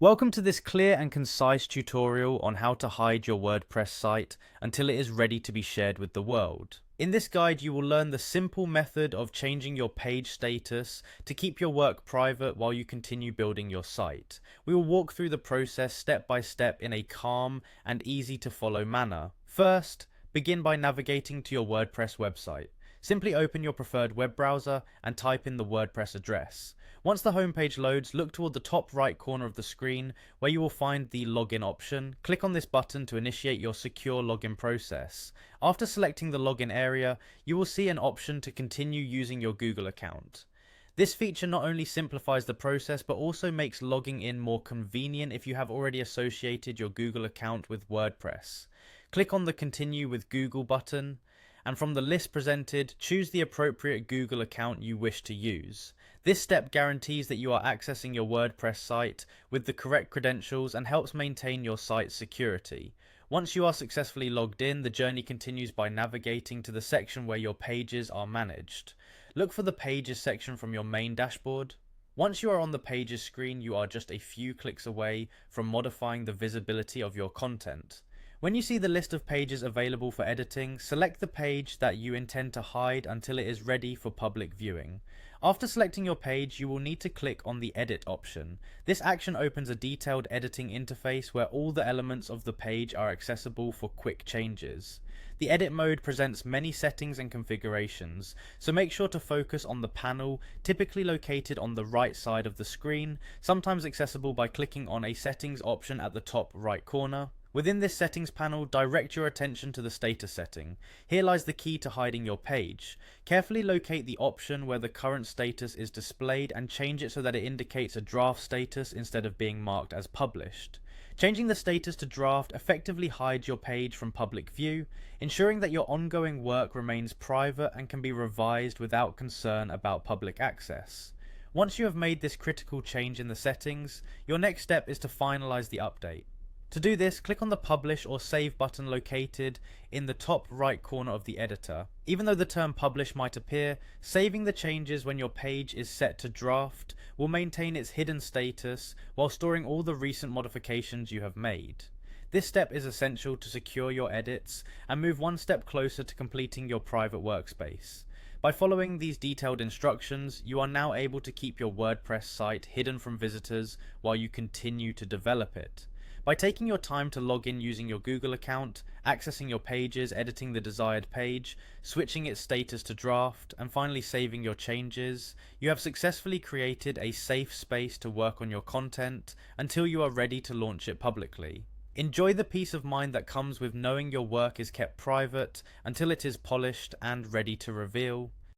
Welcome to this clear and concise tutorial on how to hide your WordPress site until it is ready to be shared with the world. In this guide, you will learn the simple method of changing your page status to keep your work private while you continue building your site. We will walk through the process step by step in a calm and easy to follow manner. First, begin by navigating to your WordPress website. Simply open your preferred web browser and type in the WordPress address. Once the homepage loads, look toward the top right corner of the screen where you will find the login option. Click on this button to initiate your secure login process. After selecting the login area, you will see an option to continue using your Google account. This feature not only simplifies the process but also makes logging in more convenient if you have already associated your Google account with WordPress. Click on the Continue with Google button, and from the list presented, choose the appropriate Google account you wish to use. This step guarantees that you are accessing your WordPress site with the correct credentials and helps maintain your site's security. Once you are successfully logged in, the journey continues by navigating to the section where your pages are managed. Look for the Pages section from your main dashboard. Once you are on the Pages screen, you are just a few clicks away from modifying the visibility of your content. When you see the list of pages available for editing, select the page that you intend to hide until it is ready for public viewing. After selecting your page, you will need to click on the Edit option. This action opens a detailed editing interface where all the elements of the page are accessible for quick changes. The edit mode presents many settings and configurations, so make sure to focus on the panel, typically located on the right side of the screen, sometimes accessible by clicking on a settings option at the top right corner. Within this settings panel, direct your attention to the status setting. Here lies the key to hiding your page. Carefully locate the option where the current status is displayed and change it so that it indicates a draft status instead of being marked as published. Changing the status to draft effectively hides your page from public view, ensuring that your ongoing work remains private and can be revised without concern about public access. Once you have made this critical change in the settings, your next step is to finalize the update. To do this, click on the Publish or Save button located in the top right corner of the editor. Even though the term Publish might appear, saving the changes when your page is set to draft will maintain its hidden status while storing all the recent modifications you have made. This step is essential to secure your edits and move one step closer to completing your private workspace. By following these detailed instructions, you are now able to keep your WordPress site hidden from visitors while you continue to develop it. By taking your time to log in using your Google account, accessing your pages, editing the desired page, switching its status to draft, and finally saving your changes, you have successfully created a safe space to work on your content until you are ready to launch it publicly. Enjoy the peace of mind that comes with knowing your work is kept private until it is polished and ready to reveal.